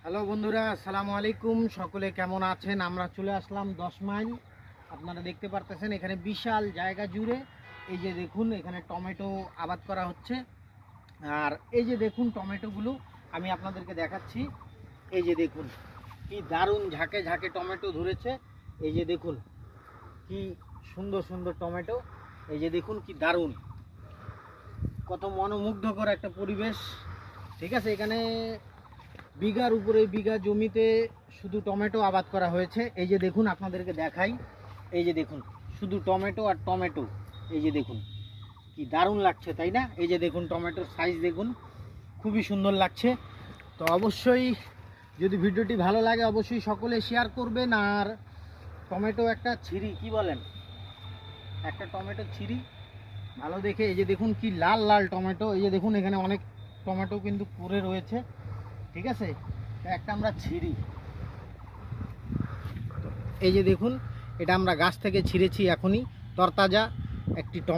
Hello বন্ধুরা, আসসালামু আলাইকুম। সকলে কেমন আছেন? আমরা চলে আসলাম 10 মাইল। আপনারা দেখতে পারতেছেন এখানে বিশাল জায়গা জুড়ে এই যে দেখুন এখানে টমেটো আবাদ করা হচ্ছে। আর এই যে দেখুন টমেটোগুলো আমি আপনাদেরকে দেখাচ্ছি। এই যে দেখুন কি দারুণ ঝাঁকে ঝাঁকে টমেটো ধরেছে। এই যে দেখুন কি সুন্দর সুন্দর টমেটো। এই যে দেখুন কি দারুণ, কত মনোমুগ্ধকর একটা পরিবেশ। ঠিক আছে, এখানে বিঘার উপরে বিঘা জমিতে শুধু টমেটো আবাদ করা হয়েছে। এই যে দেখুন আপনাদেরকে দেখাই, এই যে দেখুন শুধু টমেটো আর টমেটো। এই যে দেখুন কি দারুণ লাগছে, তাই না? এই যে দেখুন টমেটোর সাইজ দেখুন, খুবই সুন্দর লাগছে। তো অবশ্যই যদি ভিডিওটি ভালো লাগে অবশ্যই সকলে শেয়ার করবেন। আর টমেটো একটা ছিঁড়ি, কি বলেন, একটা টমেটো ছিঁড়ি ভালো দেখে। এই যে দেখুন কি লাল লাল টমেটো। এই যে দেখুন এখানে অনেক টমেটো কিন্তু পড়ে রয়েছে। ঠিক আছে, একটা আমরা ছিঁড়ি। এই যে দেখুন এটা আমরা গাছ থেকে ছিঁড়েছি এখনই, তরতাজা একটি টমেটো।